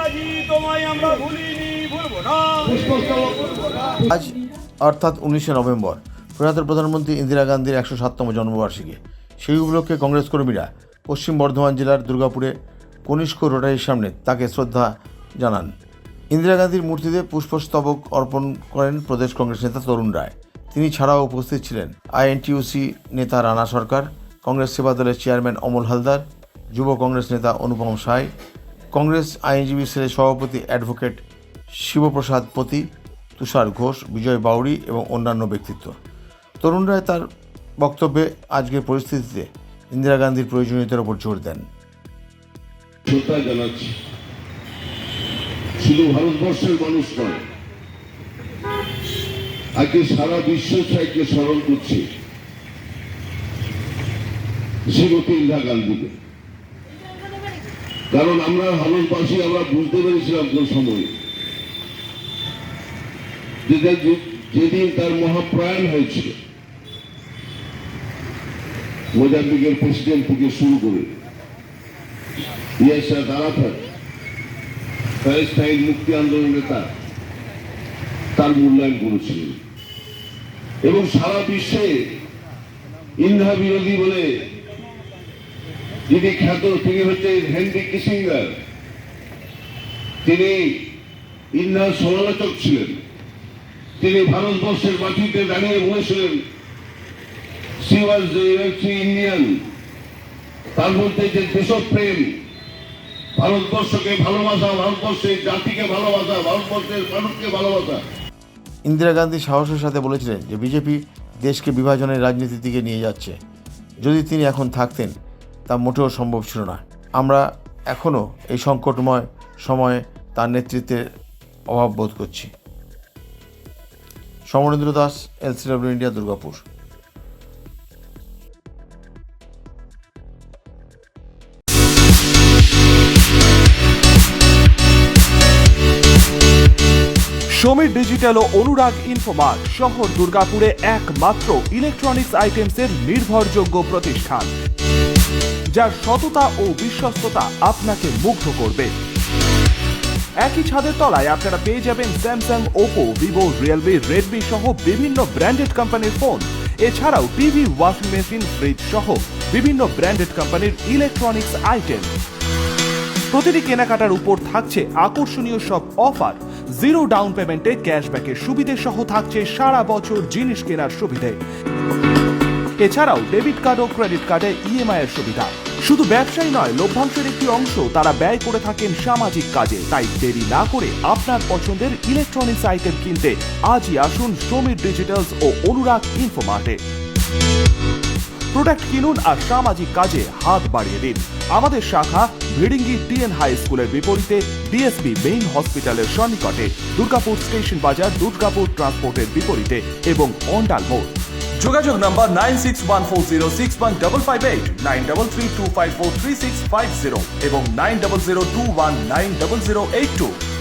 নেতাজি তোমায় আমরা ভুলিনি, ভুলবো না। আজ অর্থাৎ 19শে নভেম্বর প্রয়াত প্রধানমন্ত্রী ইন্দিরা গান্ধীর 107তম জন্মবার্ষিকী। সেই উপলক্ষে কংগ্রেস কর্মীরা পশ্চিম বর্ধমান জেলার দুর্গাপুরে কনিষ্ক রোটারির সামনে তাকে শ্রদ্ধা জানান। ইন্দিরা গান্ধীর মূর্তিতে পুষ্পস্তবক অর্পণ করেন প্রদেশ কংগ্রেস নেতা তরুণ রায়। তিনি ছাড়াও উপস্থিত ছিলেন আইএনটিইউসি নেতা রানা সরকার, কংগ্রেস সেবা দলের চেয়ারম্যান অমল হালদার, যুব কংগ্রেস নেতা অনুপম সাই, কংগ্রেস আইনজীবী সেলের সভাপতি অ্যাডভোকেট শিবপ্রসাদ পতি, তুষার ঘোষ, বিজয় বাউরি এবং অন্যান্য ব্যক্তিত্ব। তরুণ রায় তার বক্তব্যে আজকের পরিস্থিতিতে ইন্দিরা গান্ধীর প্রয়োজনীয়তার উপর জোর দেন। শ্রদ্ধা জানাচ্ছি শুধু ভারতবর্ষের মানুষ নয়, আজকে সারা বিশ্ব সাহিত্যকে স্মরণ করছে শ্রীমতী ইন্দিরা গান্ধীকে। কারণ আমরা ভারতবাসী আমরা বুঝতে পেরেছিলাম কোন সময় যেদিন তার মহাপ্রয়াণ হয়েছিল, মোজাম্বিকের প্রেসিডেন্ট থেকে শুরু করে ইয়াসের আরাফাত, প্যালেস্টাইন মুক্তি আন্দোলন নেতা, তার মূল্যায়ন করেছিলেন এবং সারা বিশ্বে ইন্দিরা বিরোধী বলে যিনি খ্যাত, তিনি হচ্ছেন হেনরি কিসিঙ্গার। তিনি ইন্দিরার সমালোচক ছিলেন। তিনি ভারতবর্ষের মাটিতে দাঁড়িয়ে বলেছিলেন she was ইন্ডিয়ান। তার মধ্যে যে দেশপ্রেম, ভারতবর্ষকে ভালোবাসা, ভারতবর্ষের জাতিকে ভালোবাসা, ভারতবর্ষের মানুষকে ভালোবাসা। ইন্দিরা গান্ধী সাহসের সাথে বলেছিলেন যে বিজেপি দেশকে বিভাজনের রাজনীতির দিকে নিয়ে যাচ্ছে। যদি তিনি এখন থাকতেন তা মোটেও সম্ভব ছিল না। আমরা এখনও এই সংকটময় সময়ে তার নেতৃত্বের অভাব বোধ করছি। Samarendra Das, LCW India, Durgapur. Samir digital ও অনুরাগ ইনফোমার্ট শহর দুর্গাপুরে একমাত্র ইলেকট্রনিক্স আইটেমসের নির্ভরযোগ্য প্রতিষ্ঠান, যার সততা ও বিশ্বস্ততা আপনাকে মুগ্ধ করবে। একই ছাদের তলায় আপনারা পেয়ে যাবেন Samsung, Oppo, Vivo, Realme, Redmi সহ বিভিন্ন ব্র্যান্ডেড কোম্পানির ফোন। এছাড়াও টিভি, ওয়াশিং মেশিন, ফ্রিজ সহ বিভিন্ন ব্র্যান্ডেড কোম্পানির ইলেকট্রনিক্স আইটেম। প্রতিটি কেনাকাটার উপর থাকছে আকর্ষণীয় সব অফার। জিরো ডাউন পেমেন্টে ক্যাশব্যাকের সুবিধে সহ থাকছে সারা বছর জিনিস কেনার সুবিধে। এছাড়াও ডেবিট কার্ড ও ক্রেডিট কার্ডে EMI এর সুবিধা। শুধু ব্যবসায়ী নয়, লভ্যাংশের একটি অংশ তারা ব্যয় করে থাকেন সামাজিক কাজে। তাই দেরি না করে আপনার পছন্দের ইলেকট্রনিক্স আইটেম কিনতে আজই আসুন সমীর ডিজিটালস ও অনুরাগ ইনফোমার্টে। প্রোডাক্ট কিনুন আর সামাজিক কাজে হাত বাড়িয়ে দিন। আমাদের শাখা ভিড়িঙ্গি TN হাই স্কুলের বিপরীতে, DSP মেইন হসপিটালের সন্নিকটে, দুর্গাপুর স্টেশন বাজার, দুর্গাপুর ট্রান্সপোর্টের বিপরীতে এবং অন্ডাল মোড়। যোগাযোগ নম্বর 9614061558, 9332543650 এবং 9002190082।